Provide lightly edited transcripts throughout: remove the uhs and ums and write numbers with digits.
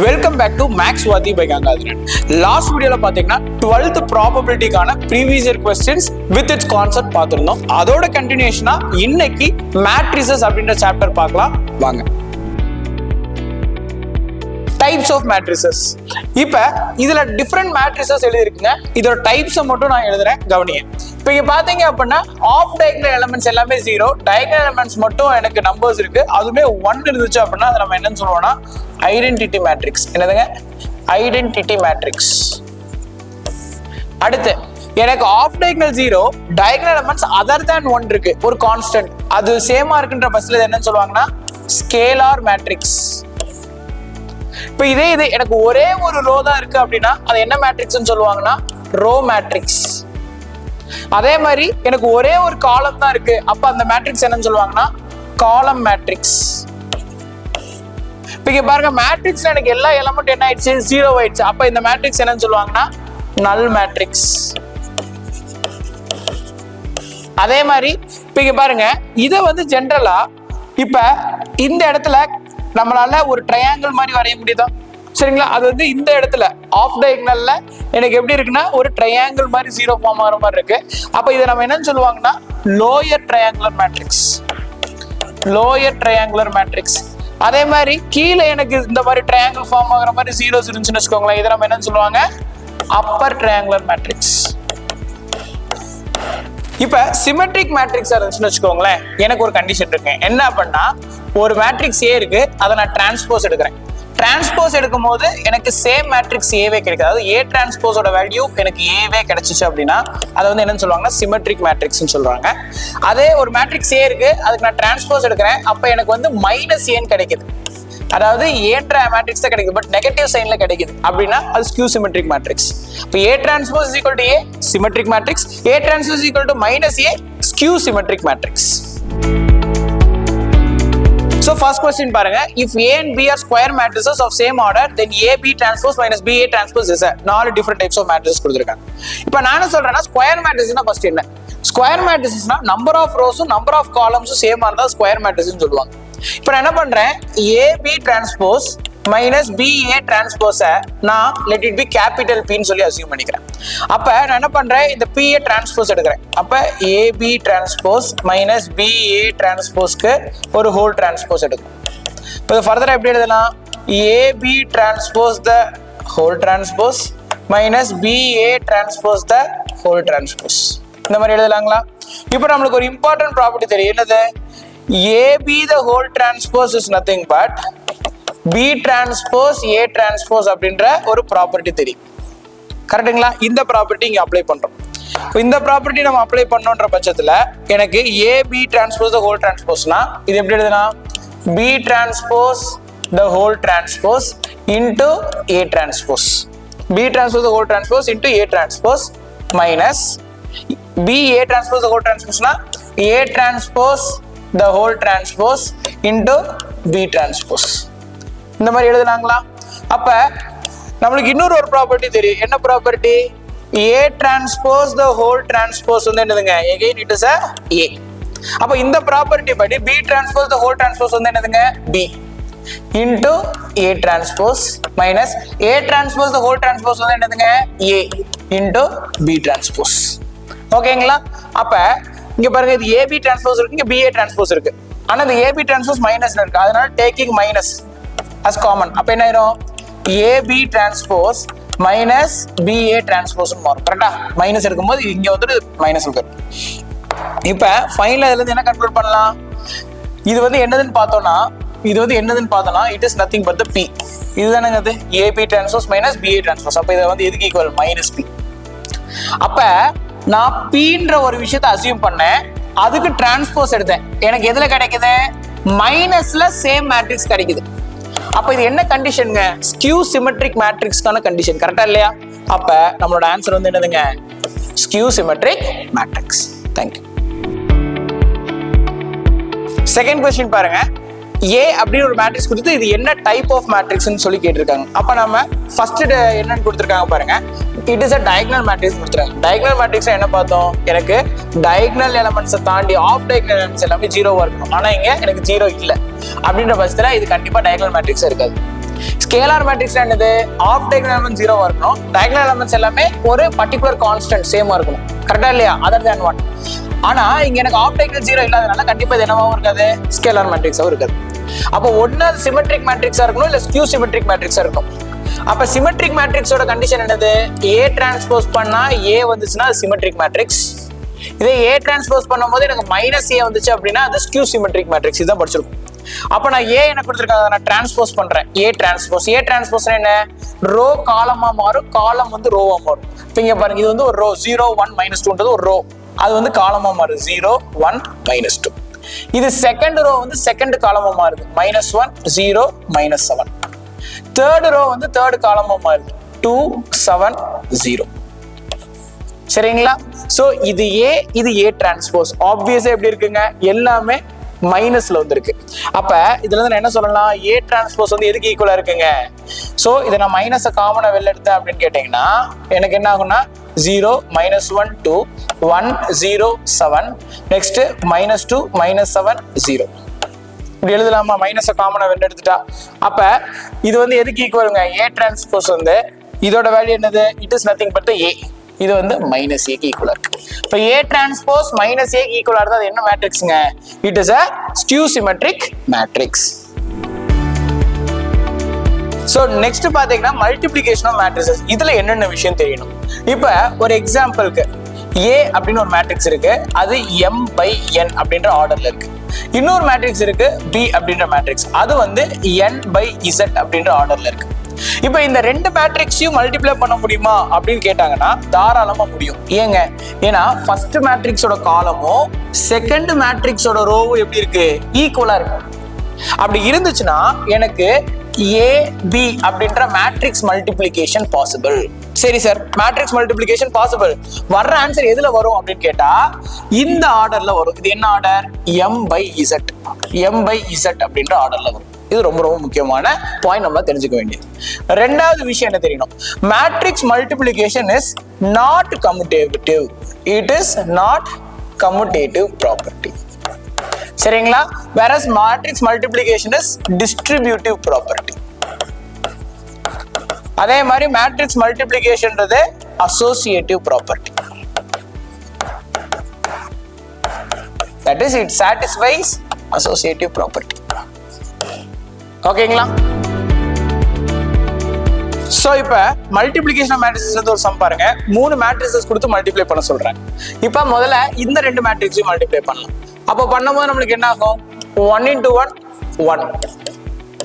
Welcome back to Mathsvaathi by Gangadharan. Last video la pathina 12th probability kana previous year questions with its concept paathirundom. Adoda continuation ah inniki matrices அப்படிங்கற chapter பார்க்கலாம் வாங்க. Types of matrices. இப்ப இதுல different matrices எழுதி இருக்குங்க. இதோட types மட்டும் நான் எழுதுறேன் கவனிங்க. இப்போ இங்க பாத்தீங்க அப்படினா off diagonal elements எல்லாமே 0, diagonal elements மட்டும் எனக்கு numbers இருக்கு. அதுமே 1 இருந்துச்சு அப்படினா அத நம்ம என்னன்னு சொல்லுவோம்னா ஐடென்டிட்டி மேட்ரிக்ஸ். என்னதுங்க? Identity matrix. அடுத்து எனக்கு off diagonal 0, diagonal elements other than 1 இருக்கு, ஒரு கான்ஸ்டன்ட், அது சேமா இருக்குன்ற பட்சத்துல என்னன்னு சொல்லுவாங்கன்னா ஸ்கேலார் மேட்ரிக்ஸ். இப்போ இதே எனக்கு ஒரே ஒரு ரோ தான் இருக்கு அப்படின்னா அது என்ன மேட்ரிக்ஸ்னு சொல்லுவாங்கன்னா ரோ மேட்ரிக்ஸ். அதே மாதிரி எனக்கு ஒரே ஒரு காலம் தான் இருக்கு, அப்ப அந்த மேட்ரிக்ஸ் என்னன்னு சொல்லுவாங்கன்னா காலம் மேட்ரிக்ஸ். இப்போ இங்க பாருங்க, மேட்ரிக்ஸ்ல எனக்கு எல்லா எலிமெண்ட் என்ன ஆயிடுச்சு, 0 ஆயிடுச்சு. அப்ப இந்த மேட்ரிக்ஸ் என்னன்னு சொல்லுவாங்கன்னா நல் மேட்ரிக்ஸ். அதே மாதிரி இப்போ இங்க பாருங்க, இதை வந்து ஜென்ரலா இப்ப இந்த இடத்துல நம்மளால ஒரு ட்ரையாங்கிள் மாதிரி வரைய முடியுதா? சரிங்களா? அது வந்து இந்த இடத்துல ஆஃப் டயகனல்ல எனக்கு எப்படி இருக்குன்னா ஒரு ட்ரையாங்கிள் மாதிரி 0 ஃபார்ம் ஆகிற மாதிரி இருக்கு. அப்ப இதை நம்ம என்னன்னு சொல்லுவாங்கன்னா lower triangular matrix. Lower triangular matrix. அதே மாதிரி கீழே எனக்கு இந்த மாதிரி ட்ரையாங்கிள் ஃபார்ம் ஆகிற மாதிரி 0s இருந்துச்சுன்னு வச்சுக்கோங்களேன், இதை நம்ம என்னன்னு சொல்லுவாங்க அப்பர் ட்ரையாங்குலர் மேட்ரிக்ஸ். இப்ப சிமெட்ரிக் மேட்ரிக்ஸ் இருந்துச்சுன்னு வச்சுக்கோங்களேன், எனக்கு ஒரு கண்டிஷன் இருக்கு. என்ன அப்படின்னா ஒரு மேட்ரிக்ஸ் ஏ இருக்கு, அதை நான் டிரான்ஸ்போஸ் எடுக்கிறேன். டிரான்ஸ்போஸ் எடுக்கும் போது எனக்கு சேம் மேட்ரிக்ஸ் ஏவே கிடைக்காது. அதாவது ஏ டிரான்ஸ்போஸோட வேல்யூ எனக்கு ஏவே கிடைச்சிச்சு அப்படின்னா அதை வந்து என்னன்னு சொல்லுவாங்கன்னா சிமெட்ரிக் மேட்ரிக்ஸ்னு சொல்றாங்க. அதே ஒரு மேட்ரிக்ஸ் ஏ இருக்கு, அதுக்கு நான் டிரான்ஸ்போஸ் எடுக்கிறேன், அப்ப எனக்கு வந்து மைனஸ் ஏன்னு கிடைக்குது. அதாவது ஏன்ற மேட்ரிக்ஸ் தான் கிடைக்குது, பட் நெகட்டிவ் சைன்ல கிடைக்குது அப்படின்னா அது ஸ்கியூ சிமெட்ரிக் மேட்ரிக்ஸ். இப்போ A transpose is equal to A symmetric matrix, A transpose is equal to minus A skew symmetric matrix. So first question பாருங்க, if A and B are square matrices of same order, then AB transpose minus BA transpose is a 4 different types of matrices கொடுத்திருக்காங்க. இப்போ நான் என்ன சொல்றேன்னா square மேட்ரிக்ஸ்னா first என்ன? Square மேட்ரிக்ஸ்னா number of ரோஸும் நம்பர் ஆஃப் காலம்ஸும் சேமா இருந்தா ஸ்கொயர் மேட்ரிக்ஸ்னு சொல்லுவாங்க. இப்போ நான் என்ன பண்றேன், AB transpose மைனஸ் BA டிரான்ஸ்போஸை நான் let it be capital P ன்னு சொல்லி அசியூம் பண்ணிக்கிறேன். அப்ப நான் என்ன பண்றேன், இந்த PA டிரான்ஸ்போஸ் எடுக்கிறேன். அப்ப AB டிரான்ஸ்போஸ் மைனஸ் BA டிரான்ஸ்போஸ்க்கு ஒரு ஹோல் டிரான்ஸ்போஸ் எடுக்கும். இப்போ ஃபர்தரா எப்படி எழுதலாம், AB டிரான்ஸ்போஸ் த whole transpose minus BA transpose த ஹோல் டிரான்ஸ்போஸ். இந்த மாதிரி எழுதலாங்களா? இப்போ நம்மளுக்கு ஒரு இம்பார்ட்டன்ட் ப்ராப்பர்ட்டி தெரியும். என்னது? AB the whole transpose is nothing but B transpose A transpose அப்படின்ற ஒரு ப்ராப்பர்ட்டி தெரியும். கரெக்டுங்களா? இந்த ப்ராப்பர்ட்டி இங்க அப்ளை பண்றோம். இந்த ப்ராப்பர்ட்டி நம்ம அப்ளை பண்ணோன்ற பட்சத்துல எனக்கு AB transpose the whole transpose-னா இது எப்படி எழுதுனா B transpose the whole transpose into A transpose. B transpose the whole transpose into A transpose minus B A transpose the whole transpose-னா A transpose the whole transpose into B transpose. இந்த மாதிரி எழுதுனாங்களா? அப்ப நம்மளுக்கு இன்னொரு ஒரு property தெரியும். என்ன property? A transpose the whole transpose வந்து என்னதுங்க, again it is a A. அப்ப இந்த ப்ராப்பர்ட்டி படி B transpose the whole transpose வந்து என்னதுங்க B into A transpose minus A transpose the whole transpose வந்து என்னதுங்க A into B transpose. ஓகேங்களா? அப்ப இங்க பாருங்க, இது AB டிரான்ஸ்போஸ் இருக்கு, இங்க BA டிரான்ஸ்போஸ் இருக்கு. ஆனா இந்த AB டிரான்ஸ்போஸ் மைனஸ்ல இருக்கு, அதனால டேக்கிங் மைனஸ் as காமன். அப்ப என்ன ஆயிரும், AB transpose minus BA transpose மாறும். கரெக்ட்டா? மைனஸ் இருக்கும்போது இங்க வந்து மைனஸ் இருக்கு. இப்ப ஃபைனலா இதுல இருந்து என்ன கன்க்ளூட் பண்ணலாம், இது வந்து என்னதுன்னு பார்த்தோம்னா it is nothing but the P. இதுதானங்க அது AB transpose minus BA transpose. அப்ப இது வந்து எதுக்கு ஈக்குவல், மைனஸ் P. அப்ப நான் Pன்ற ஒரு விஷயத்தை அசியூம் பண்ணேன், அதுக்கு டிரான்ஸ்போஸ் எடுத்தேன், எனக்கு எதுல கிடைக்குது, மைனஸ்ல சேம் மேட்ரிக்ஸ் கிடைக்குது. அப்ப இது என்ன கண்டிஷனுங்க, ஸ்கியூ சிமெட்ரிக் மேட்ரிக்ஸ்க்கான கண்டிஷன். கரெக்டா இல்லையா? அப்ப நம்மளோட ஆன்சர் வந்து என்னதுங்க, skew symmetric matrix. Thank you. Second question பாருங்க, A அப்படின்னு ஒரு மேட்ரிக்ஸ் கொடுத்து இது என்ன டைப் ஆஃப் மேட்ரிக்ஸ்னு சொல்லி கேட்டிருக்காங்க. அப்ப நம்ம ஃபர்ஸ்ட் என்னன்னு கொடுத்துருக்காங்க பாருங்க, it is a diagonal matrix கொடுத்துருக்காங்க. diagonal மேட்ரிக்ஸ் என்ன பார்த்தோம், எனக்கு diagonal எலிமெண்ட்ஸை தாண்டி ஆஃப் diagonal எலிமெண்ட்ஸ் எல்லாமே 0வா இருக்கணும். ஆனா இங்க எனக்கு 0 இல்லை அப்படின்ற பட்சத்துல இது கண்டிப்பா diagonal மேட்ரிக்ஸ் இருக்காது. ஸ்கேலார் மேட்ரிக்ஸ் என்னது? ஆஃப் டயகனல் எலிமெண்ட் 0 இருக்கணும், டயகனல் எலிமெண்ட்ஸ் எல்லாமே ஒரு பர்టిక్యులர் கான்ஸ்டன்ட் சேமா இருக்கணும். கரெக்டா இல்லையா? Other than 1. ஆனா இங்க எனக்கு ஆஃப் டயகனல் 0 இல்லாதனால கண்டிப்பா இது என்னவாவும் இருக்காது, ஸ்கேலார் மேட்ரிக்ஸாவும் இருக்காது. அப்போ ஒண்ணு சிமெட்ரிக் மேட்ரிக்ஸா இருக்கணும் இல்ல ஸ்கியூ சிமெட்ரிக் மேட்ரிக்ஸா இருக்கணும். அப்ப சிமெட்ரிக் மேட்ரிக்ஸோட கண்டிஷன் என்னது? A டிரான்ஸ்போஸ் பண்ணா A வந்துச்சுன்னா அது சிமெட்ரிக் மேட்ரிக்ஸ். இதே A டிரான்ஸ்போஸ் பண்ணும்போது எனக்கு -A வந்துச்சு அப்படின்னா அது ஸ்கியூ சிமெட்ரிக் மேட்ரிக்ஸ். இதான் படிச்சிருக்கோம். அப்ப நான் A என்ன கொடுத்திருக்காங்க, நான் டிரான்ஸ்போஸ் பண்றேன். A டிரான்ஸ்போஸ் என்ன? ரோ காலமா மாறும், காலம் வந்து ரோவா மாறும். இப்போ இங்க பாருங்க, இது வந்து ஒரு ரோ 0 1 -2ன்றது ஒரு ரோ, அது வந்து காலமா மாறுது 0 1 -2. இது செகண்ட் ரோ வந்து செகண்ட் காலமா மாறுது -1 0 -7. தேர்ட் ரோ வந்து தேர்ட் காலமா மாறுது 2 7 0. சரிங்களா? சோ இது A, இது A டிரான்ஸ்போஸ். ஆப்வியஸா எப்படி இருக்குங்க, எல்லாமே மைனஸ்ல வந்திருக்கு. அப்ப இதுல இருந்து என்ன சொல்லலாம், A டிரான்ஸ்போஸ் வந்து எதுக்கு ஈக்குவலா இருக்குங்க? சோ இதை நான் மைனஸை காமனா வெளில எடுத்தேன் அப்படின்னு கேட்டீங்கன்னா எனக்கு என்ன ஆகும்னா 0 -1 2 1 0 7 நெக்ஸ்ட் -2 -7 0. இப்படி எழுதலாமா? மைனஸை காமனா வெளில எடுத்துட்டா. அப்ப இது வந்து எதுக்கு ஈக்குவலுங்க? A டிரான்ஸ்போஸ் வந்து இதோட வேல்யூ என்னது? It is nothing but A. இது வந்து -A க்கு ஈக்குவலா இருக்கு. இப்போ A டிரான்ஸ்போஸ் -A க்கு ஈக்குவலா இருந்தா அது என்ன மேட்ரிக்ஸ்ங்க? It is a skew symmetric matrix. So next பாத்தீங்கன்னா மல்டிப்ளிகேஷன் ஆஃப் மேட்ரிசஸ். இதுல என்னென்ன விஷயம் தெரியணும்? இப்போ ஒரு எக்ஸாம்பிளுக்கு A அப்படின்னு ஒரு மேட்ரிக்ஸ் இருக்கு, அது m/n அப்படின்ற ஆர்டர்ல இருக்கு. இன்னொரு மேட்ரிக்ஸ் இருக்கு B அப்படின்ற மேட்ரிக்ஸ், அது வந்து n/z அப்படின்ற ஆர்டர்ல இருக்கு. இப்போ இந்த ரெண்டு மேட்ரிக்ஸையும் மல்டிப்ளை பண்ண முடியுமா அப்படின்னு கேட்டாங்கன்னா தாராளமா முடியும். ஏங்க, ஏன்னா ஃபர்ஸ்ட் மேட்ரிக்ஸோட காலமும் செகண்ட் மேட்ரிக்ஸோட ரோவும் எப்படி இருக்கு? ஈக்குவலா இருக்கு. அப்படி இருந்துச்சுன்னா எனக்கு AB அப்படின்ற மேட்ரிக்ஸ் மல்டிப்ளிகேஷன் பாசிபிள். சரி சார், மேட்ரிக்ஸ் மல்டிப்ளிகேஷன் பாசிபிள். வர்ற ஆன்சர் எதுல வரும் அப்படின்னு கேட்டா இந்த ஆர்டர்ல வரும். இது என்ன ஆர்டர்? m/z அப்படின்ற ஆர்டர்ல வரும். இது ரொம்ப ரொம்ப முக்கியமான பாயிண்ட், நம்ம தெரிஞ்சுக்க வேண்டியது. ரெண்டாவது விஷயம் என்ன தெரியணும்? Matrix multiplication is not commutative. It is not commutative property. சரிங்களா? whereas matrix multiplication is distributive property. அதே மாதிரி மேட்ரிக்ஸ் மல்டிப்ளிகேஷன்றது associative property. that is it satisfies associative property. ஓகேங்களா? சோ இப்போ மல்டிப்ளிகேஷன் ஆஃப் மேட்ரிசஸ் வந்து ஒரு சம் பாருங்க. 3 மேட்ரிசஸ் கொடுத்து மல்டிப்ளை பண்ண சொல்றேன். இப்போ முதல்ல இந்த ரெண்டு மேட்ரிக்ஸையும் மல்டிப்ளை பண்ணலாம். அப்போ பண்ணும்போது நம்மளுக்கு என்ன ஆகும்? 1 into 1 1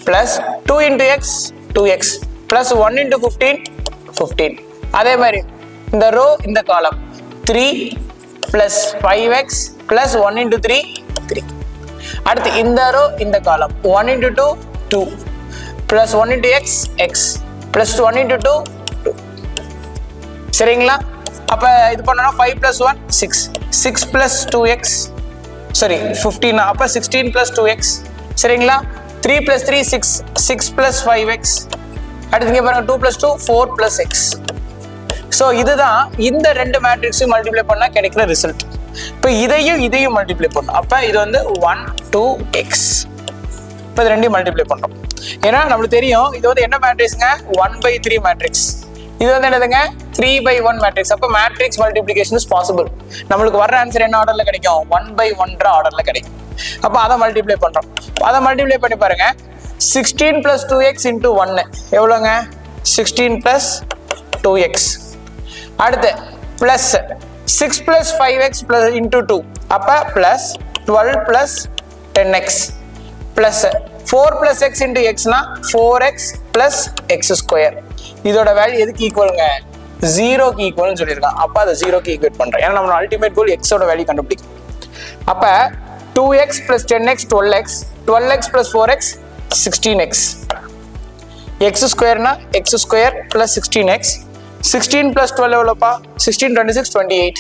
plus 2 into x 2x plus 1 into 15 15. அதே மாதிரி இந்த ரோ இந்த காலம் 3 plus 5x plus 1 into 3 3. அடுத்து இந்த ரோ இந்த காலம் 1 into 2 2 plus 1 into x x plus 1 into 2 2. சரிங்களா? அப்ப இது பண்ணோம்னா 5 plus 1 6 6 plus 2x sorry 15. அப்ப 16 plus 2x. சரிங்களா? 3 plus 3 6 6 plus 5x. அடுத்து இங்க பாருங்க 2 plus 2 4 plus x. சோ இதுதான் இந்த ரெண்டு மேட்ரிக்ஸையும் மல்டிப்ளை பண்ணா கிடைக்கிற ரிசல்ட். இப்போ இதையும் மல்டிப்ளை பண்ணணும். அப்ப இது வந்து 1 2x. இப்போ இது ரெண்டையும் மல்டிப்ளை பண்றோம். ஏன்னா நம்மளுக்கு தெரியும் இது வந்து என்ன மேட்ரிக்ஸ்ங்க? 1/3 மேட்ரிக்ஸ். இது வந்து என்னதுங்க? 3/1 மேட்ரிக்ஸ். அப்ப மேட்ரிக்ஸ் மல்டிப்ளிகேஷன் இஸ் பாசிபிள். நம்மளுக்கு வர்ற ஆன்சர் என்ன ஆர்டர்ல கிடைக்கும்? 1/1 ஆர்டர்ல கிடைக்கும். அப்ப அதை மல்டிப்ளை பண்றோம். அதை மல்டிப்ளை பண்ணி பாருங்க. 16 plus 2x into 1 எவ்வளவுங்க? 16 plus 2x. அடுத்து plus 6 plus 5x plus into 2 அப்ப plus 12 plus 10x plus 4 plus x into x னா 4x plus x square. இதோட வேல்யூ எதுக்கு ஈக்குவலுங்க? 0 க்கு ஈக்குவல்னு சொல்லியிருக்கான். அப்ப அதை 0 க்கு ஈக்குவேட் பண்றேன். ஏன்னா நம்ம அல்டிமேட் கோல் x ஓட வேல்யூ கண்டுபிடிக்கும். அப்ப 2x plus 10x 12x 12x plus 4x 16x. x square னா x square plus 16x. 16 plus 12 எவ்வளோப்பா? 16 26 28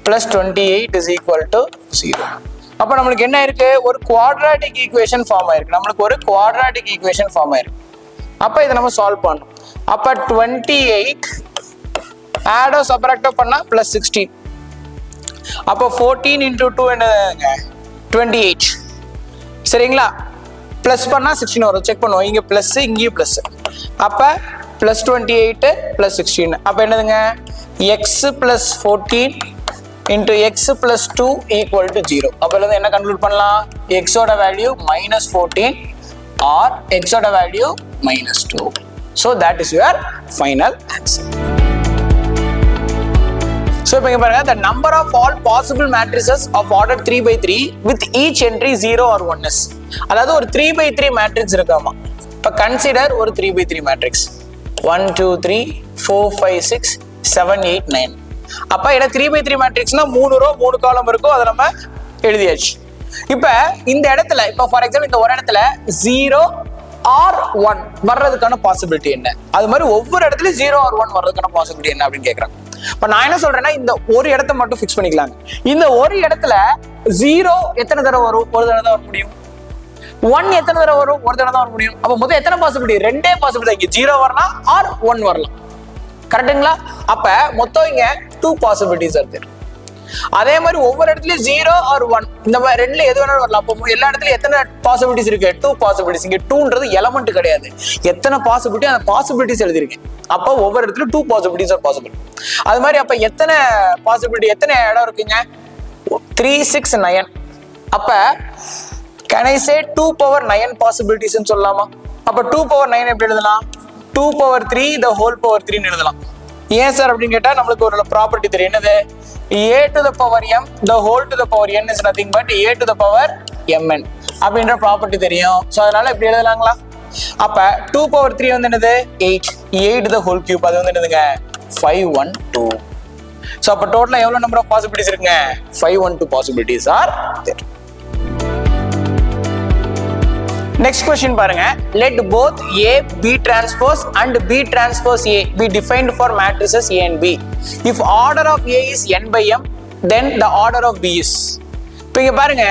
plus 28 is equal to 0. அப்ப நம்மளுக்கு என்ன இருக்கு? ஒரு குவாட்ராட்டிக் ஈக்குவேஷன் ஃபார்ம் ஆயிருக்கு. நம்மளுக்கு ஒரு குவாட்ராட்டிக் ஈக்குவேஷன் ஃபார்ம் ஆயிருக்கு. அப்ப இதை நம்ம சால்வ் பண்ணணும். அப்ப 28 ஆட் ஆர் சப்ட்ராக்ட் பண்ணா plus 16. அப்ப 14 into 2 என்னங்க? 28. சரிங்களா? பிளஸ் பண்ணா 16 வரும். செக் பண்ணுவோம். இங்க பிளஸ், இங்கேயும் பிளஸ். அப்ப பிளஸ் 28 பிளஸ் 16. அப்ப என்னதுங்க? x plus 14 into X plus 2 equal to 0. அப்ப என்ன கன்க்ளூட் பண்ணலாம்? x ஓட வேல்யூ மைனஸ் 14 ஆர் x ஓட value minus 2. So that is your final answer. So இப்போ இங்க பாருங்க, the number of all possible matrices of order 3 by 3 with each entry 0 or 1 is. அதாவது ஒரு 3 by 3 மேட்ரிக்ஸ் இருக்காமா. இப்போ கன்சிடர் ஒரு 3 by 3 மேட்ரிக்ஸ் 1 2 3 4 5 6 7 8 9. அப்ப இட 3 by 3 மேட்ரிக்ஸ்னா 3 ரோ 3 காலம் இருக்கும். அதை நம்ம எழுதியாச்சு. இப்போ இந்த இடத்துல இப்போ ஃபார் எக்ஸாம்பிள் இந்த ஒரு இடத்துல 0 or 1 வர்றதுக்கான பாசிபிலிட்டி என்ன? அது மாதிரி ஒவ்வொரு இடத்துலயும் 0 or 1 வர்றதுக்கான பாசிபிலிட்டி என்ன அப்படின்னு கேட்கறாங்க. இப்ப நான் என்ன சொல்றேன்னா, இந்த ஒரு இடத்தை மட்டும் ஃபிக்ஸ் பண்ணிக்கலாங்க. இந்த ஒரு இடத்துல 0 எத்தனை தடவை வரும்? ஒரு தடவை தான் வர முடியும். 1 எத்தனை தடவை வரும்? ஒரு தடவை தான் வர முடியும். அப்ப மொத்தம் எத்தனை பாசிபிலிட்டி? 2 பாசிபிலிட்டி. இங்க 0 வரலாம் ஆர் 1 வரலாம். கரெக்டுங்களா? அப்ப மொத்தம் இங்க 2 பாசிபிலிட்டிஸ் இருக்கு. அதே மாதிரி ஒவ்வொரு இடத்துலயும் 0 or 1 இந்த மாதிரி ரெண்டுல எது வேணாலும் வரலாம். அப்போ எல்லா இடத்துலயும் எத்தனை பாசிபிலிட்டிஸ் இருக்கு? 2 பாசிபிலிட்டிஸ். இங்க 2ன்றது எலமெண்ட் கிடையாது. எத்தனை பாசிபிலிட்டி அந்த பாசிபிலிட்டிஸ் எழுதிருக்கேன். அப்போ ஒவ்வொரு இடத்துலயும் 2 பாசிபிலிட்டிஸ் ஆர் பாசிபிள். அது மாதிரி அப்ப எத்தனை பாசிபிலிட்டி, எத்தனை இடம் இருக்குங்க? 3 6 9. அப்ப can I say 2 power 9 possibilities ன்னு சொல்லலாமா? அப்ப 2 power 9 எப்படி எழுதலாம்? 2 power 3 the whole power 3 ன்னு எழுதலாம். ஏன் சார் அப்படின்னு கேட்டா நம்மளுக்கு ஒரு ப்ராப்பர்ட்டி தெரியும். என்னது? a to the power m the whole to the power n is nothing but a to the power mn அப்படின்ற ப்ராப்பர்ட்டி தெரியும். சோ அதனால இப்படி எழுதலாங்களா? அப்ப 2 power 3 வந்து என்னது? 8 the whole cube. அது வந்து என்னதுங்க? 512. சோ அப்ப டோட்டலா எவ்வளவு நம்பர் ஆஃப் பாசிபிலிட்டிஸ் இருக்குங்க? 512 possibilities are there. Next question பாருங்க. Let both A, B transpose and B transpose A be defined for matrices A and B. If order of A is n by m, then the order of B is. இப்போ இங்க பாருங்க,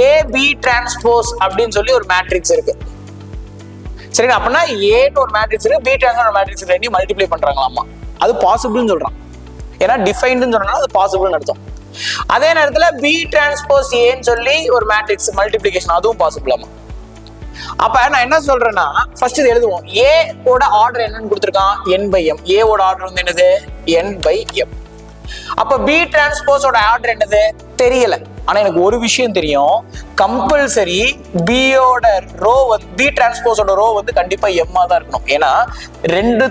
A, B transpose அப்படின்னு சொல்லி ஒரு matrix இருக்கு. சரிங்க? அப்படின்னா A ஒரு மேட்ரிக்ஸ் இருக்கு, B transpose ஒரு மேட்ரிக்ஸ் இருக்கு. ரெண்டையும் மல்டிப்ளை பண்றாங்களாமா. அது பாசிபிள்னு சொல்றான். ஏன்னா டிஃபைன்டுன்னு சொன்னா அது பாசிபிள்னு அர்த்தம். அதே நேரத்துல B transpose A ன்னு சொல்லி ஒரு மேட்ரிக்ஸ் மல்டிப்ளிகேஷன், அதுவும் பாசிபிளாமா. அப்ப நான் என்ன சொல்றேன்னா, ஃபர்ஸ்ட் இது எழுதுவோம். A ஓட ஆர்டர் என்னன்னு கொடுத்திருக்கான்? n by m. A ஓட ஆர்டர் வந்து என்னது? n by m. அப்ப B டிரான்ஸ்போஸ் ஓட ஆர்டர் என்னது? தெரியல. ஆனா எனக்கு ஒரு விஷயம் தெரியும். கம்பல்சரி B ஓட ரோ வந்து B டிரான்ஸ்போஸ் ஓட ரோ வந்து கண்டிப்பா m ஆ தான் இருக்கணும். ஏன்னா ரெண்டு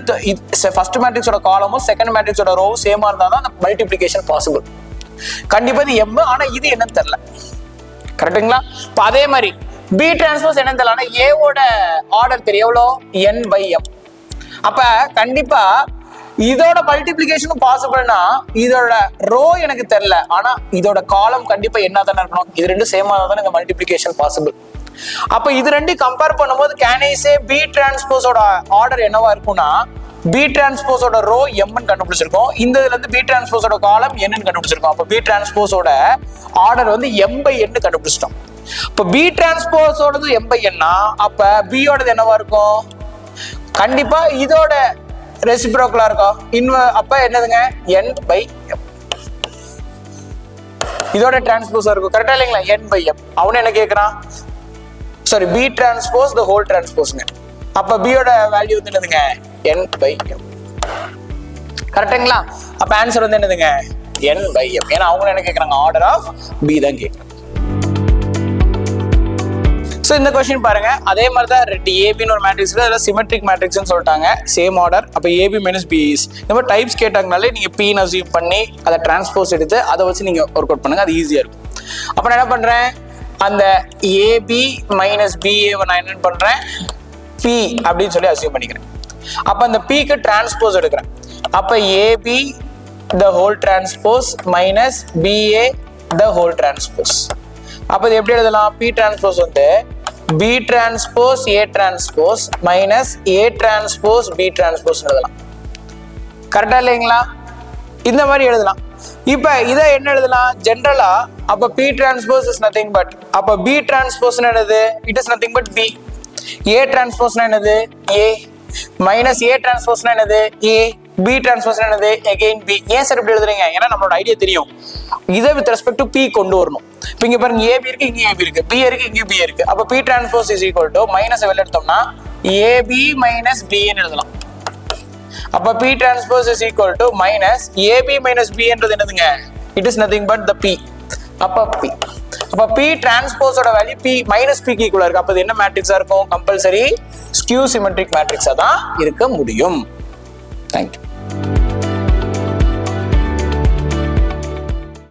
ஃபர்ஸ்ட் மேட்ரிக்ஸோட காலமும் செகண்ட் மேட்ரிக்ஸோட ரோவும் சேமா இருந்தா தான் அந்த மல்டிப்ளிகேஷன் பாசிபிள். கண்டிப்பா இது m. ஆனா இது என்னன்னு தெரியல. கரெக்ட்டுங்களா? இப்ப அதே மாதிரி B டிரான்ஸ்போஸ் என்னன்னு தெரியல. ஆனா A ஓட ஆர்டர் தெரியும். எவ்வளோ? n by m. அப்ப கண்டிப்பா இதோட மல்டிப்ளிகேஷனும் பாசிபிள்னா இதோட ரோ எனக்கு தெரியல. ஆனா இதோட காலம் கண்டிப்பா என்ன தானே இருக்கணும். இது ரெண்டும் சேமா தான் இந்த மல்டிப்ளிகேஷன் பாசிபிள். அப்ப இது ரெண்டும் கம்பேர் பண்ணும்போது can I say B டிரான்ஸ்போஸோட ஆர்டர் என்னவா இருக்கும்னா, B டிரான்ஸ்போஸோட ரோ m ன்னு கண்டுபிடிச்சிருக்கோம். இந்த இதுல இருந்து B டிரான்ஸ்போஸோட காலம் n ன்னு கண்டுபிடிச்சிருக்கோம். அப்ப B டிரான்ஸ்போஸோட ஆர்டர் வந்து m by n கண்டுபிடிச்சிட்டோம். இப்ப B டிரான்ஸ்போஸோடது m by n னா அப்ப B ஓடது என்னவா இருக்கும்? கண்டிப்பா இதோட ரெசிப்ரோக்கலா இருக்கும். அப்ப என்னதுங்க? n by m. இதோட டிரான்ஸ்போஸா இருக்கும். கரெக்டா இல்லைங்களா? n by m. அவனு என்ன கேக்குறான்? Sorry, B transpose the whole டிரான்ஸ்போஸ்ங்க. அப்ப B ஓட வேல்யூ வந்து என்னதுங்க? n by m. கரெக்ட்டுங்களா? அப்ப ஆன்சர் வந்து என்னதுங்க? n by m. ஏன்னா அவங்க என்ன கேக்குறாங்க? ஆர்டர் ஆஃப் B தான் கேக்குறாங்க. ஸோ இந்த கொஸ்டின் பாருங்க, அதே மாதிரி தான் ரெண்டு ஏபின்னு ஒரு மேட்ரிக்ஸ் இருக்கு. அதில் சிமெட்ரிக் மேட்ரிக்ஸ்னு சொல்லிட்டாங்க, சேம் ஆர்டர். அப்போ ஏபி மைனஸ் பிஇஸ் இந்த மாதிரி டைப்ஸ் கேட்டாங்கனாலே நீங்கள் பின்னு அஸ்யூம் பண்ணி அதை டிரான்ஸ்போஸ் எடுத்து அதை வச்சு நீங்கள் ஒர்க் அவுட் பண்ணுங்க, அது ஈஸியாக இருக்கும். அப்போ நான் என்ன பண்ணுறேன்? அந்த ஏபி மைனஸ் பிஏவை நான் என்ன பண்ணுறேன்? பி அப்படின்னு சொல்லி அஸ்யூம் பண்ணிக்கிறேன். அப்போ அந்த பிக்கு டிரான்ஸ்போஸ் எடுக்கிறேன். அப்போ AB the whole transpose minus BA the whole transpose. அப்போ இது எப்படி எழுதலாம்? பி டிரான்ஸ்போஸ் வந்து B transpose A transpose minus A transpose B transpose எழுதலாம். கரெக்டா இல்லைங்களா? இந்த மாதிரி எழுதலாம். இப்ப இதை என்ன எழுதலாம்? ஜெனரலா அப்ப P transpose is nothing but, அப்ப B transpose என்னது? It is nothing but B. A transpose என்னது? A minus A transpose என்னது? A பி டிரான்ஸ்போஸ் என்னது அகைன் பி. ஏன் சார் இப்படி எழுதுறீங்க? ஏன்னா நம்மளோட ஐடியா தெரியும், இதை வித் ரெஸ்பெக்ட் டு பி கொண்டு வரணும். இப்போ இங்க பாருங்க ஏபி இருக்கு, இங்க ஏபி இருக்கு, பி இருக்கு, இங்க பி இருக்கு. அப்ப B transpose is equal to minus வெளில எடுத்தோம்னா ஏபி மைனஸ் பின்னு எழுதலாம். அப்ப B transpose is equal to minus AB minus B என்றது என்னதுங்க? It is nothing but the B. அப்ப பி, அப்ப பி டிரான்ஸ்போஸோட வேல்யூ பி மைனஸ் பிக்கு ஈக்குவலா இருக்கு. அப்ப இது என்ன மேட்ரிக்ஸா இருக்கும்? கம்பல்சரி ஸ்கியூ சிமெட்ரிக் மேட்ரிக்ஸா தான் இருக்க முடியும். தேங்க்யூ.